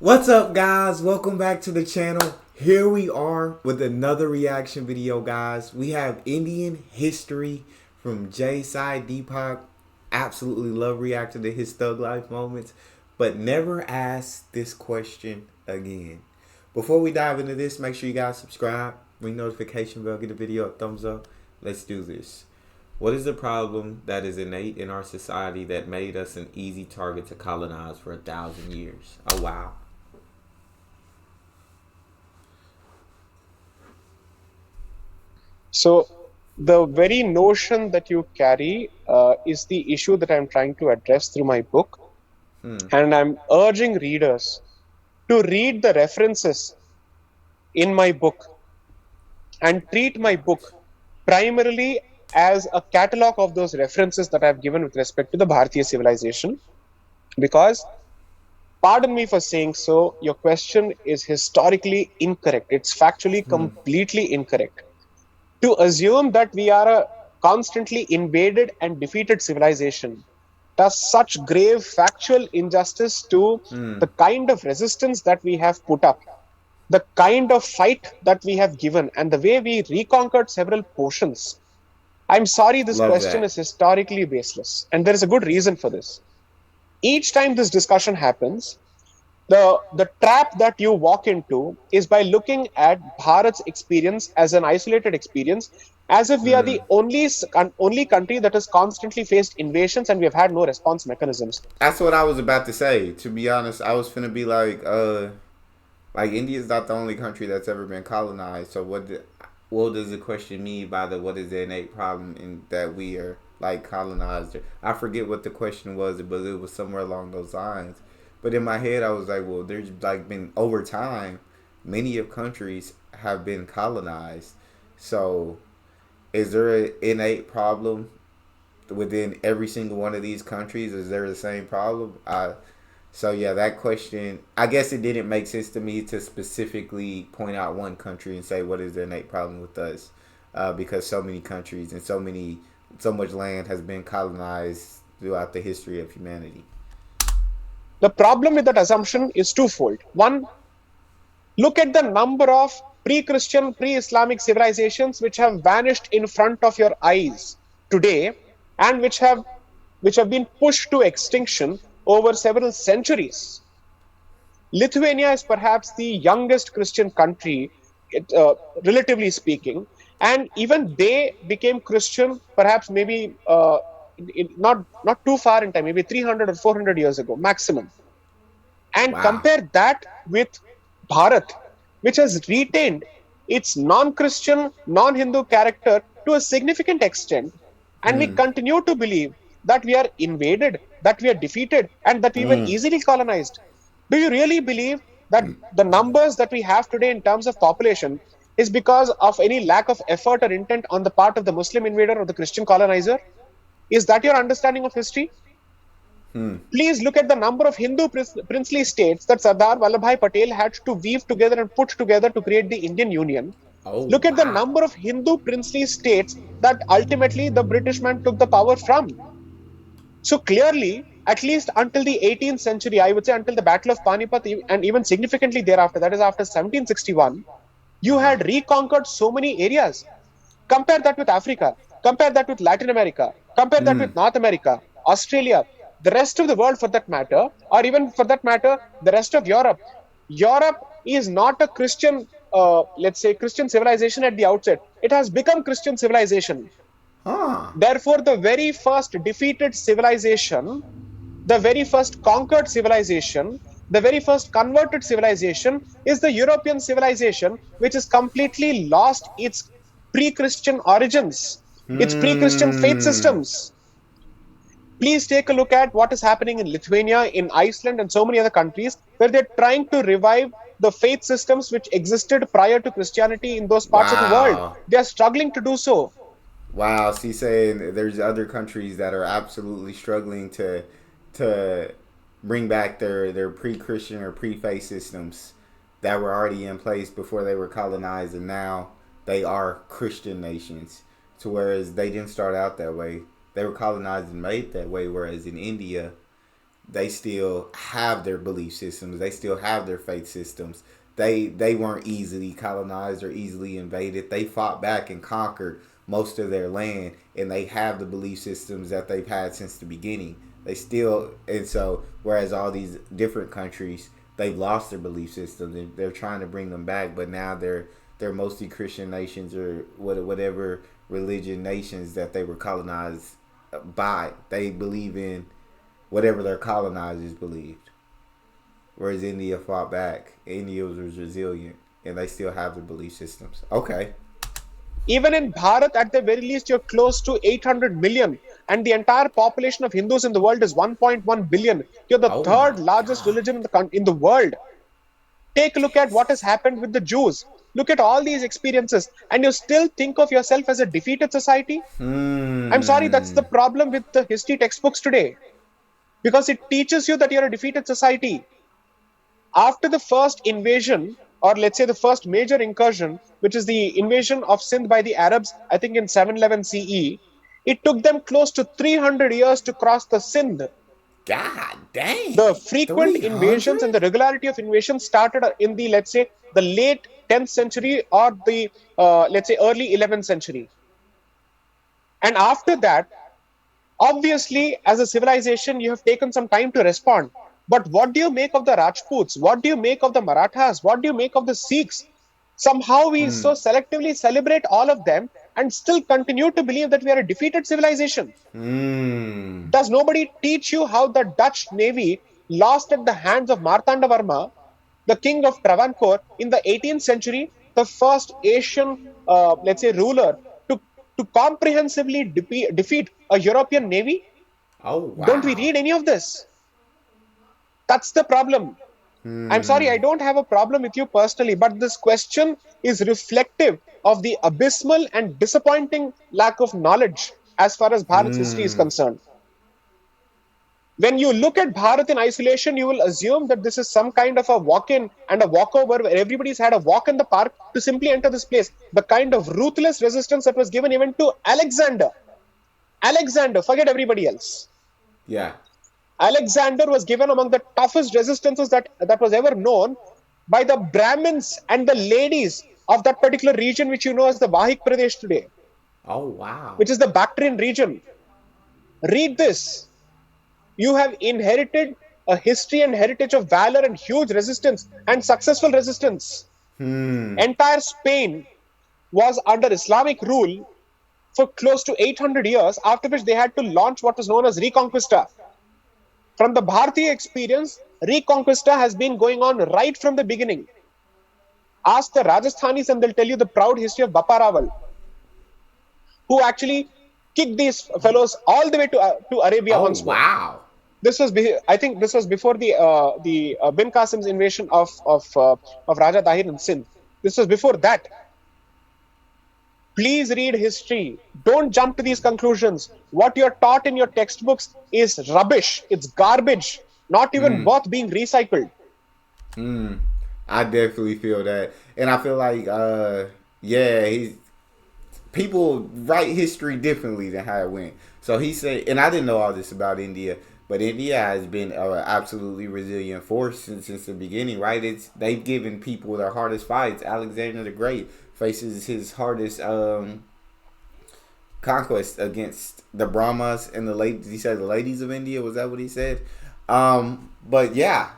What's up, guys? Welcome back to the channel. Here we are with another reaction video, guys. We have Indian history from Sai Deepak. Absolutely love reacting to his thug life moments, but never ask this question again. Before we dive into this, make sure you guys subscribe, ring notification bell, give the video a thumbs up. Let's do this. What is the problem that is innate in our society that made us an easy target to colonize for 1,000 years? Oh, wow. So, the very notion that you carry is the issue that I'm trying to address through my book. And I'm urging readers to read the references in my book and treat my book primarily as a catalog of those references that I've given with respect to the Bharatiya civilization. Because, pardon me for saying so, your question is historically incorrect. It's factually completely incorrect. To assume that we are a constantly invaded and defeated civilization does such grave factual injustice to the kind of resistance that we have put up, the kind of fight that we have given, and the way we reconquered several portions. I'm sorry, this Love question that. is historically baseless, and there is a good reason for this. Each time this discussion happens, the trap that you walk into is by looking at Bharat's experience as an isolated experience, as if we are the only country that has constantly faced invasions and we have had no response mechanisms. That's what I was about to say. To be honest, I was finna be like India's not the only country that's ever been colonized. So what does the question mean by what is the innate problem in that we are like colonized? I forget what the question was, but it was somewhere along those lines. But in my head, I was like, well, there's like been over time, many of countries have been colonized. So is there an innate problem within every single one of these countries? Is there the same problem? So yeah, that question, I guess it didn't make sense to me to specifically point out one country and say what is the innate problem with us, because so many countries and so much land has been colonized throughout the history of humanity. The problem with that assumption is twofold. One, look at the number of pre-Christian, pre-Islamic civilizations which have vanished in front of your eyes today and which have been pushed to extinction over several centuries. Lithuania is perhaps the youngest Christian country, relatively speaking, and even they became Christian perhaps maybe not too far in time, maybe 300 or 400 years ago maximum. And Wow. compare that with Bharat, which has retained its non-Christian, non-Hindu character to a significant extent, and we continue to believe that we are invaded, that we are defeated, and that we were easily colonized. Do you really believe that the numbers that we have today in terms of population is because of any lack of effort or intent on the part of the Muslim invader or the Christian colonizer? Is that your understanding of history? Please look at the number of Hindu princely states that Sardar Vallabhbhai Patel had to weave together and put together to create the Indian Union. Oh Look at the wow. number of Hindu princely states that ultimately the British man took the power from. So clearly, at least until the 18th century, I would say until the Battle of Panipat, and even significantly thereafter, that is after 1761, you had reconquered so many areas. Compare that with Africa, compare that with Latin America, compare that with North America, Australia, the rest of the world for that matter, or even for that matter, the rest of Europe. Europe is not a Christian, let's say, Christian civilization at the outset. It has become Christian civilization. Huh. Therefore, the very first defeated civilization, the very first conquered civilization, the very first converted civilization is the European civilization, which has completely lost its pre Christian origins, its pre Christian faith Hmm. systems. Please take a look at what is happening in Lithuania, in Iceland, and so many other countries where they're trying to revive the faith systems which existed prior to Christianity in those parts of the world. Wow. They are struggling to do so. Wow. So you saying there's other countries that are absolutely struggling to bring back their pre-Christian or pre-faith systems that were already in place before they were colonized, and now they are Christian nations. So whereas they didn't start out that way, they were colonized and made that way. Whereas in India, they still have their belief systems. They still have their faith systems. They weren't easily colonized or easily invaded. They fought back and conquered most of their land, and they have the belief systems that they've had since the beginning. They still, and so whereas all these different countries, they've lost their belief systems and they're trying to bring them back, but now they're mostly Christian nations or whatever religion nations that they were colonized by. They believe in whatever their colonizers believed. Whereas India fought back. India was resilient. And they still have their belief systems. Okay. Even in Bharat, at the very least, you're close to 800 million. And the entire population of Hindus in the world is 1.1 billion. You're the Oh my third largest God. religion in the world. Take a look at what has happened with the Jews. Look at all these experiences. And you still think of yourself as a defeated society? I'm sorry, that's the problem with the history textbooks today. Because it teaches you that you're a defeated society. After the first invasion, or let's say the first major incursion, which is the invasion of Sindh by the Arabs, I think in 711 CE, it took them close to 300 years to cross the Sindh. God The dang. frequent invasions and 300? the regularity of invasions started in the, let's say, the late 10th century or the, let's say, early 11th century. And after that, obviously, as a civilization, you have taken some time to respond. But what do you make of the Rajputs? What do you make of the Marathas? What do you make of the Sikhs? Somehow we so selectively celebrate all of them and still continue to believe that we are a defeated civilization. Does nobody teach you how the Dutch Navy lost at the hands of Martandavarma, the king of Travancore, in the 18th century, the first Asian, let's say, ruler to comprehensively defeat a European navy? Oh Don't we wow. read any of this? That's the problem. I'm sorry, I don't have a problem with you personally, but this question is reflective of the abysmal and disappointing lack of knowledge as far as Bharat's history is concerned. When you look at Bharat in isolation, you will assume that this is some kind of a walk-in and a walkover where everybody's had a walk in the park to simply enter this place. The kind of ruthless resistance that was given even to Alexander. Alexander, forget everybody else. Yeah. Alexander was given among the toughest resistances that was ever known by the Brahmins and the ladies of that particular region, which you know as the Vahik Pradesh today, Oh wow. which is the Bactrian region. Read this. You have inherited a history and heritage of valor and huge resistance and successful resistance. Entire Spain was under Islamic rule for close to 800 years, after which they had to launch what was known as Reconquista. From the Bharatiya experience, Reconquista has been going on right from the beginning. Ask the Rajasthanis and they'll tell you the proud history of Bappa Rawal, who actually kicked these fellows all the way to Arabia Oh once more. wow. This was, I think, this was before the Bin Qasim's invasion of Raja Dahir in Sindh. This was before that. Please read history. Don't jump to these conclusions. What you're taught in your textbooks is rubbish. It's garbage. Not even worth being recycled. I definitely feel that. And I feel like yeah, people write history differently than how it went. So he said, and I didn't know all this about India, but India has been an absolutely resilient force since the beginning, right? They've given people their hardest fights. Alexander the Great faces his hardest conquest against the Brahmas and the ladies. He said the ladies of India. Was that what he said? But yeah,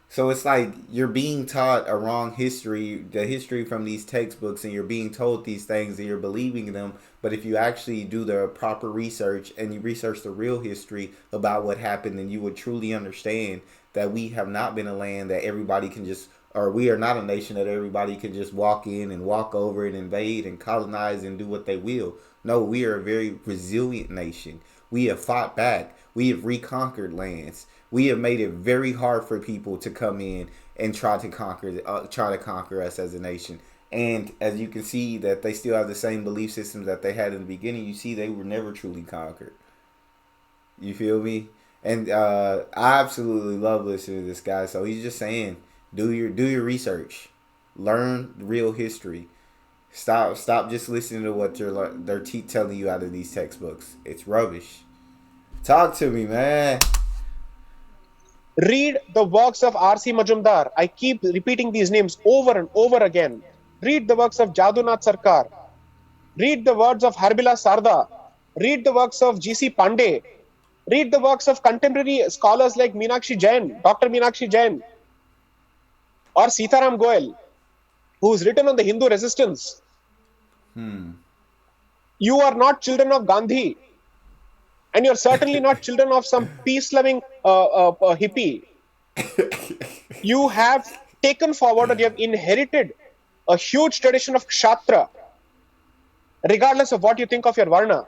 so it's like you're being taught a wrong history, the history from these textbooks, and you're being told these things and you're believing them. But if you actually do the proper research and you research the real history about what happened, then you would truly understand that we have not been a land that everybody can just, or we are not a nation that everybody can just walk in and walk over and invade and colonize and do what they will. No, we are a very resilient nation. We have fought back. We have reconquered lands. We have made it very hard for people to come in and try to conquer us as a nation. And as you can see that they still have the same belief systems that they had in the beginning, you see they were never truly conquered. You feel me? And I absolutely love listening to this guy. So he's just saying, do your research, learn real history. Stop just listening to what they're telling you out of these textbooks. It's rubbish. Talk to me, man. Read the works of R.C. Majumdar. I keep repeating these names over and over again. Read the works of Jadunath Sarkar. Read the words of Harbila Sarda. Read the works of G.C. Pandey. Read the works of contemporary scholars like Meenakshi Jain, Dr. Meenakshi Jain, or Sitaram Goel, who's written on the Hindu resistance. You are not children of Gandhi, and you're certainly not children of some peace-loving hippie. You have taken forward, or you have inherited a huge tradition of Kshatriya, regardless of what you think of your Varna.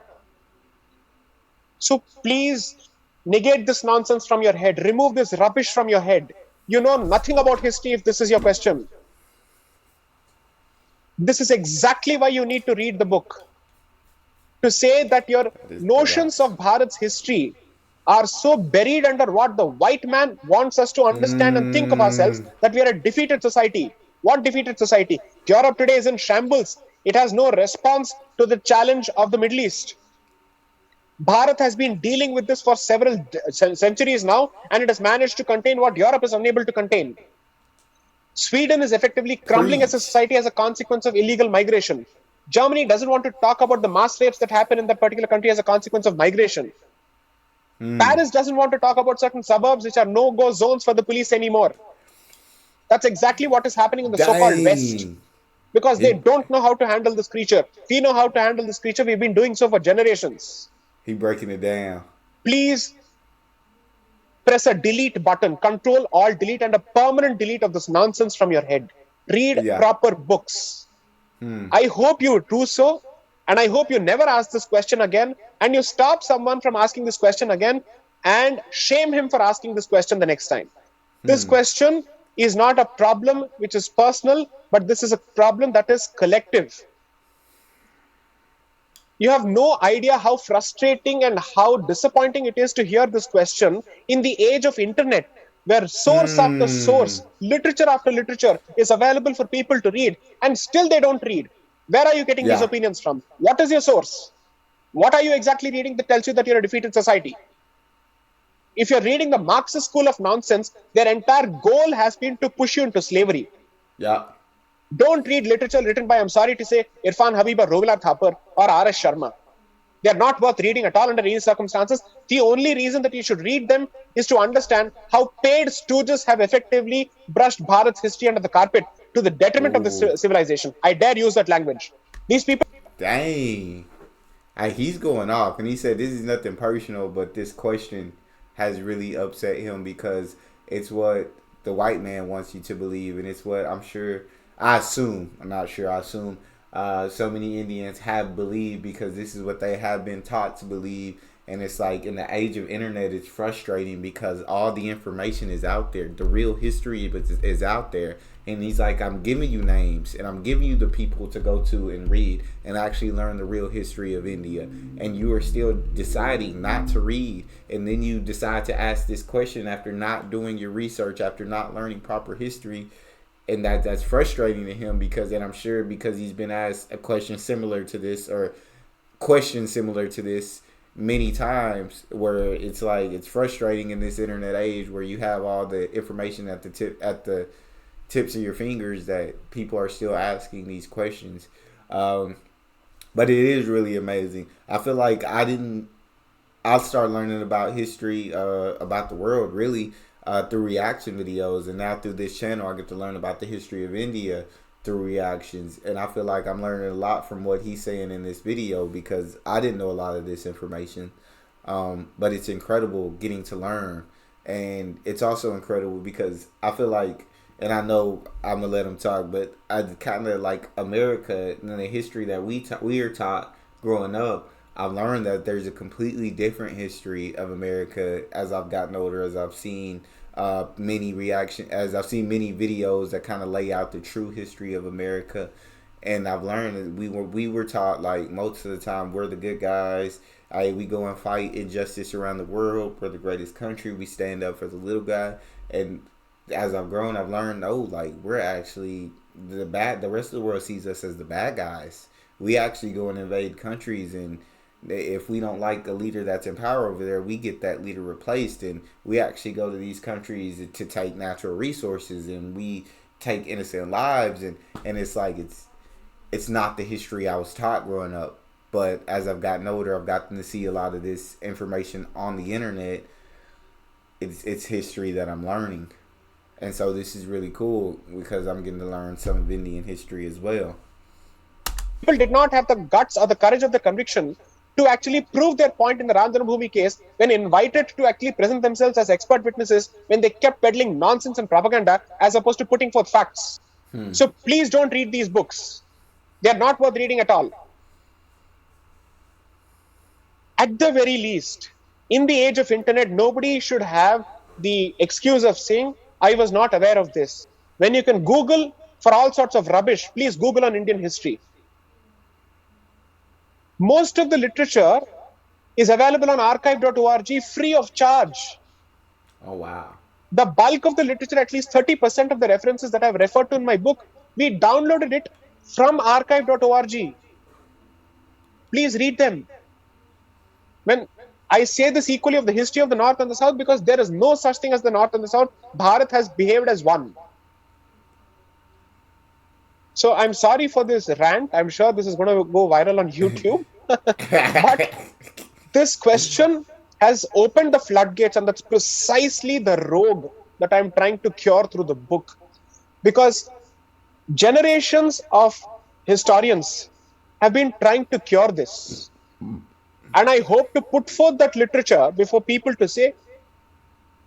So please negate this nonsense from your head. Remove this rubbish from your head. You know nothing about history if this is your question. This is exactly why you need to read the book. To say that your notions of Bharat's history are so buried under what the white man wants us to understand and think of ourselves that we are a defeated society. What defeated society? Europe today is in shambles. It has no response to the challenge of the Middle East. Bharat has been dealing with this for several centuries now, and it has managed to contain what Europe is unable to contain. Sweden is effectively crumbling as a society as a consequence of illegal migration. Germany doesn't want to talk about the mass rapes that happen in that particular country as a consequence of migration. Paris doesn't want to talk about certain suburbs which are no-go zones for the police anymore. That's exactly what is happening in the so-called West. Because they don't know how to handle this creature. We know how to handle this creature. We've been doing so for generations. He breaking it down. Please press a delete button, Control Alt Delete, and a permanent delete of this nonsense from your head. Read proper books. I hope you do so, and I hope you never ask this question again, and you stop someone from asking this question again, and shame him for asking this question the next time. This question is not a problem which is personal, but this is a problem that is collective. You have no idea how frustrating and how disappointing it is to hear this question in the age of internet, where source after source, literature after literature is available for people to read, and still they don't read. Where are you getting these opinions from? What is your source? What are you exactly reading that tells you that you're a defeated society? If you're reading the Marxist school of nonsense, their entire goal has been to push you into slavery. Don't read literature written by, I'm sorry to say, Irfan Habib or Rovilar Thapar or R.S. Sharma. They are not worth reading at all under any circumstances. The only reason that you should read them is to understand how paid stooges have effectively brushed Bharat's history under the carpet to the detriment of the civilization. I dare use that language. These people... Dang. He's going off, and he said this is nothing personal, but this question has really upset him because it's what the white man wants you to believe, and it's what I assume so many Indians have believed because this is what they have been taught to believe. And it's like in the age of internet, it's frustrating because all the information is out there. The real history is out there. And he's like, I'm giving you names and I'm giving you the people to go to and read and actually learn the real history of India. And you are still deciding not to read. And then you decide to ask this question after not doing your research, after not learning proper history. And that's frustrating to him because, and I'm sure because he's been asked a question similar to this or questions similar to this many times, where it's like it's frustrating in this internet age where you have all the information at the tips of your fingers that people are still asking these questions. But it is really amazing. I feel like I'll start learning about history, about the world really, through reaction videos, and now through this channel I get to learn about the history of India through reactions. And I feel like I'm learning a lot from what he's saying in this video because I didn't know a lot of this information, but it's incredible getting to learn. And it's also incredible because I feel like, and I know I'm gonna let him talk, but I kind of like America and the history that we are taught growing up. I've learned that there's a completely different history of America as I've gotten older, as I've seen many videos that kind of lay out the true history of America. And I've learned that we were taught like most of the time we're the good guys. We go and fight injustice around the world. We're the greatest country. We stand up for the little guy. And as I've grown, I've learned, no, like we're actually the rest of the world sees us as the bad guys. We actually go and invade countries and If we don't like a leader that's in power over there, we get that leader replaced, and we actually go to these countries to take natural resources, and we take innocent lives, and it's like it's not the history I was taught growing up. But as I've gotten older, I've gotten to see a lot of this information on the internet. It's history that I'm learning, and so this is really cool because I'm getting to learn some of Indian history as well. People did not have the guts or the courage of the conviction to actually prove their point in the Ram Janmabhoomi case when invited to actually present themselves as expert witnesses, when they kept peddling nonsense and propaganda as opposed to putting forth facts. So please don't read these books. They are not worth reading at all. At the very least, in the age of internet, nobody should have the excuse of saying, I was not aware of this. When you can Google for all sorts of rubbish, please Google on Indian history. Most of the literature is available on archive.org free of charge. Oh, wow. The bulk of the literature, at least 30% of the references that I've referred to in my book, we downloaded it from archive.org. Please read them. When I say this equally of the history of the North and the South, because there is no such thing as the North and the South. Bharat has behaved as one. So I'm sorry for this rant. I'm sure this is going to go viral on YouTube. But this question has opened the floodgates, and that's precisely the road that I'm trying to cure through the book. Because generations of historians have been trying to cure this. And I hope to put forth that literature before people to say,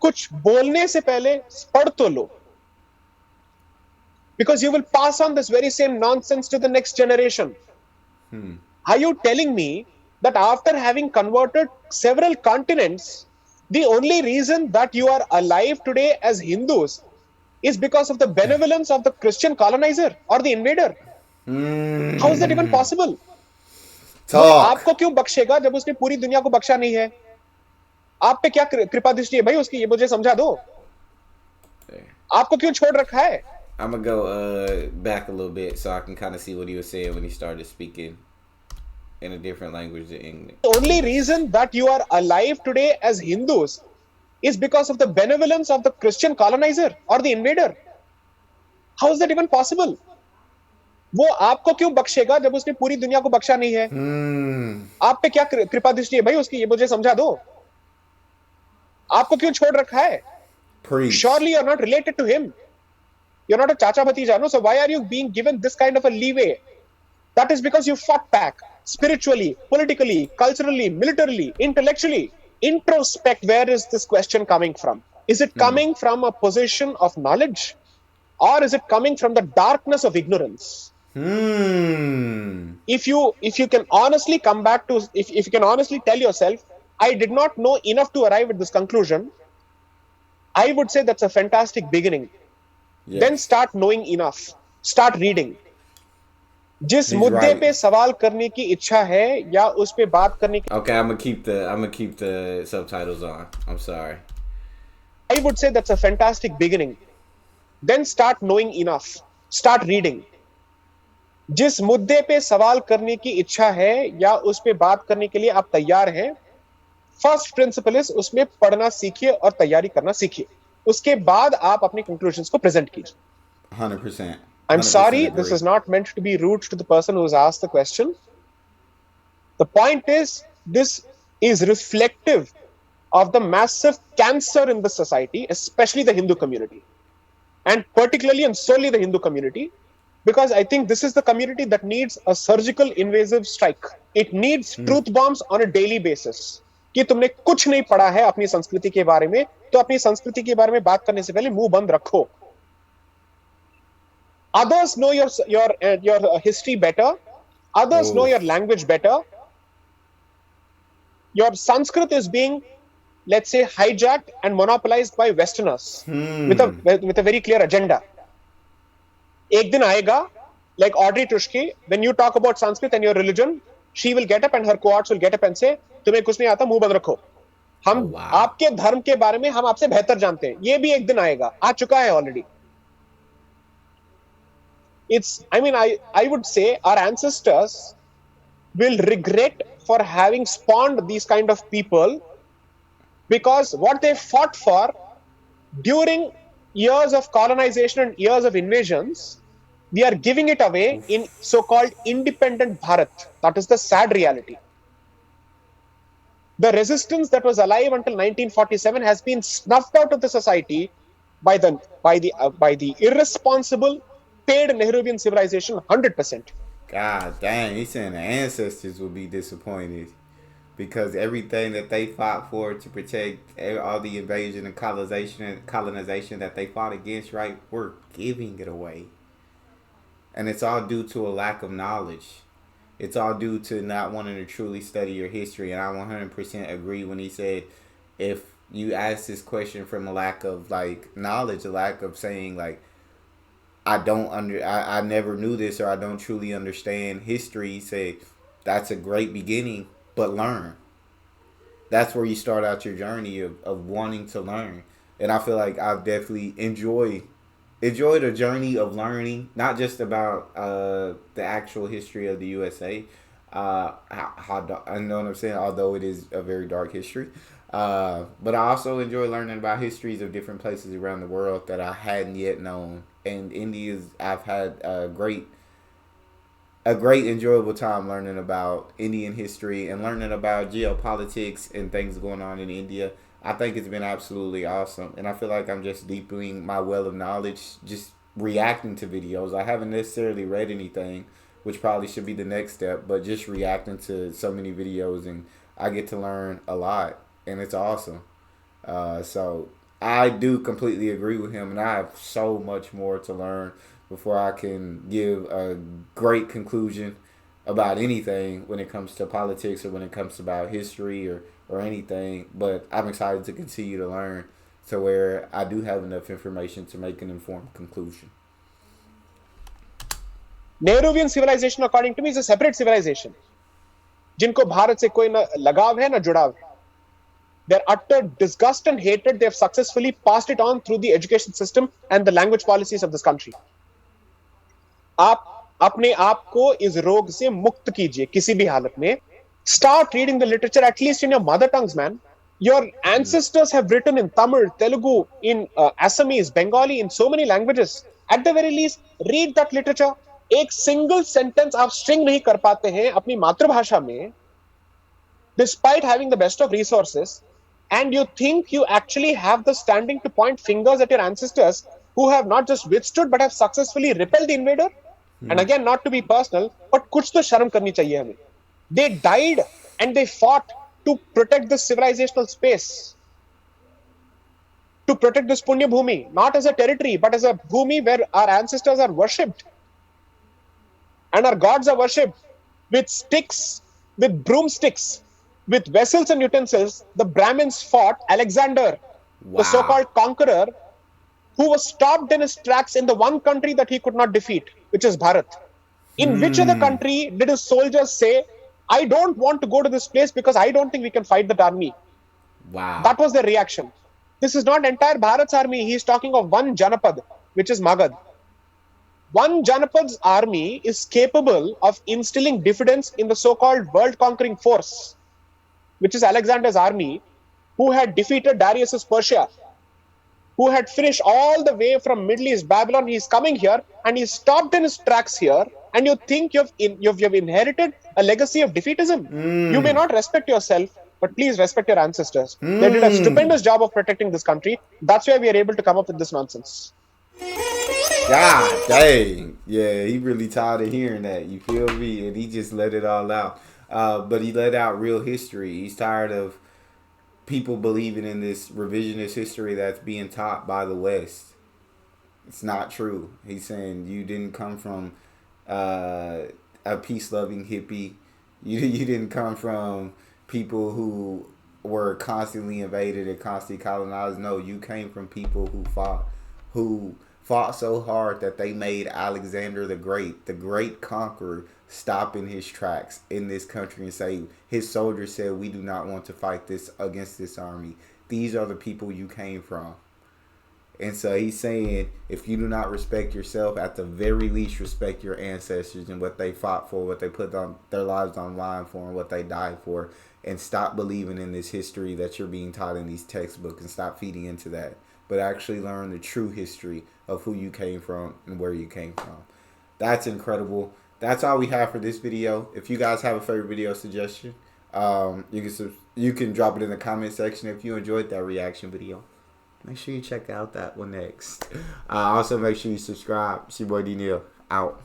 कुछ बोलने से पहले पढ़ तो लो. Because you will pass on this very same nonsense to the next generation. Are you telling me that after having converted several continents, the only reason that you are alive today as Hindus is because of the benevolence of the Christian colonizer or the invader? How is that even possible? वो आपको क्यों बख्शेगा जब उसने पूरी दुनिया को बख्शा नहीं है? आप पे क्या कृपा दृष्टि है भाई उसकी, ये मुझे समझा दो. आपको क्यों छोड़ रखा है? I'm gonna go back a little bit so I can kind of see what he was saying when he started speaking in a different language than English. The only reason that you are alive today as Hindus is because of the benevolence of the Christian colonizer or the invader. How is that even possible? वो आपको क्यों बख्शेगा जब उसने पूरी दुनिया को बख्शा नहीं है? आप पे क्या कृपा दृष्टि है भाई उसकी, ये मुझे समझा दो. आपको क्यों छोड़ रखा है? Surely you're not related to him. You're not a chacha bhatija, no? So why are you being given this kind of a leeway? That is because you fought back spiritually, politically, culturally, militarily, intellectually. Introspect, where is this question coming from? Is it coming from a position of knowledge, or is it coming from the darkness of ignorance? If you can honestly come back to, if you can honestly tell yourself, I did not know enough to arrive at this conclusion, I would say that's a fantastic beginning. Yes. Then start knowing enough. Start reading. जिस मुद्दे पे सवाल करने की इच्छा है या उस पे बात करने की. Okay, I'm gonna keep the subtitles on. I'm sorry. I would say that's a fantastic beginning. Then start knowing enough. Start reading. जिस मुद्दे पे सवाल करने की इच्छा है या उस पे बात करने के लिए आप तैयार हैं, फर्स्ट प्रिंसिपल इज उसमें पढ़ना सीखिए और तैयारी करना सीखिए. उसके बाद आप अपने कंक्लूजन्स को प्रेजेंट कीजिए. 100%. I'm sorry, this is not meant to be rude to the person who has asked the question. The point is, this is reflective of the massive cancer in the society, especially the Hindu community, and particularly and solely the Hindu community, because I think this is the community that needs a surgical invasive strike. It needs truth bombs on a daily basis. कि तुमने कुछ नहीं पढ़ा है अपनी संस्कृति के बारे में, तो अपनी संस्कृति के बारे में बात करने से पहले मुंह बंद रखो. Others know your history better. Others know your language better. Your Sanskrit is being, let's say, hijacked and monopolized by Westerners with a very clear agenda. एक दिन आएगा, like Audrey Tushki, when you talk about Sanskrit and your religion, she will get up and her cohorts will get up and say, तुम्हें कुछ नहीं आता, मुंह बंद रखो. हम आपके धर्म के बारे में हम आपसे बेहतर जानते हैं. ये भी एक दिन आएगा, आ चुका है already. I would say our ancestors will regret for having spawned these kind of people, because what they fought for during years of colonization and years of invasions, we are giving it away in Oof. so-called independent Bharat. That is the sad reality. The resistance that was alive until 1947 has been snuffed out of the society by the irresponsible paid Nehruvian civilization 100%. God dang, he's saying the ancestors will be disappointed because everything that they fought for to protect all the invasion and colonization that they fought against, right? We're giving it away, and it's all due to a lack of knowledge. It's all due to not wanting to truly study your history, and I 100% agree when he said if you ask this question from a lack of like knowledge, a lack of saying like I never knew this or I don't truly understand history, say that's a great beginning, but learn. That's where you start out your journey of wanting to learn. And I feel like I've definitely enjoyed a journey of learning, not just about the actual history of the USA. I know what I'm saying, although it is a very dark history. But I also enjoy learning about histories of different places around the world that I hadn't yet known. And I've had a great enjoyable time learning about Indian history and learning about geopolitics and things going on in India. I think it's been absolutely awesome, and I feel like I'm just deepening my well of knowledge, just reacting to videos. I haven't necessarily read anything, which probably should be the next step, but just reacting to so many videos, and I get to learn a lot, and it's awesome. So I do completely agree with him, and I have so much more to learn before I can give a great conclusion about anything when it comes to politics or when it comes about history or anything. But I'm excited to continue to learn to where I do have enough information to make an informed conclusion. Nehruvian civilization, according to me, is a separate civilization. जिनको भारत से कोई न लगाव है न जुड़ाव है. Their utter disgust and hatred, they have successfully passed it on through the education system and the language policies of this country. आप अपने आप को इस रोग से मुक्त कीजिए किसी भी हालत में. Start reading the literature at least in your mother tongues, man. Your ancestors have written in Tamil, Telugu, in Assamese, Bengali, in so many languages. At the very least, read that literature. एक single sentence आप string नहीं कर पाते हैं अपनी मातृभाषा में, despite having the best of resources, and you think you actually have the standing to point fingers at your ancestors who have not just withstood but have successfully repelled the invader. And again, not to be personal, but kuch to sharam karni chahiye hame. They died and they fought to protect this civilizational space, to protect this Punya Bhumi, not as a territory, but as a Bhumi where our ancestors are worshipped and our gods are worshipped with sticks, with broomsticks, with vessels and utensils. The Brahmins fought Alexander, the Wow. so-called conqueror, who was stopped in his tracks in the one country that he could not defeat, which is Bharat. In which other country did his soldiers say, I don't want to go to this place because I don't think we can fight that army? Wow. That was their reaction. This is not entire Bharat's army. He is talking of one Janapad, which is Magad. One Janapad's army is capable of instilling diffidence in the so-called world-conquering force, which is Alexander's army, who had defeated Darius's Persia, who had finished all the way from Middle East, Babylon. He's coming here and he's stopped in his tracks here. And you think you've inherited a legacy of defeatism. You may not respect yourself, but please respect your ancestors. They did a stupendous job of protecting this country. That's why we are able to come up with this nonsense. God dang. Yeah, he really tired of hearing that. You feel me? And he just let it all out. But he let out real history. He's tired of people believing in this revisionist history that's being taught by the West. It's not true. He's saying you didn't come from a peace loving hippie. You didn't come from people who were constantly invaded and constantly colonized. No, you came from people who fought so hard that they made Alexander the great conqueror, stop in his tracks in this country and say, his soldiers said, we do not want to fight this against this army. These are the people you came from. And so he's saying, if you do not respect yourself, at the very least respect your ancestors and what they fought for, what they put on their lives on line for, and what they died for. And stop believing in this history that you're being taught in these textbooks, and stop feeding into that. But actually learn the true history of who you came from and where you came from. That's incredible. That's all we have for this video. If you guys have a favorite video suggestion, you can drop it in the comment section if you enjoyed that reaction video. Make sure you check out that one next. Also, make sure you subscribe. It's your boy Neal. Out.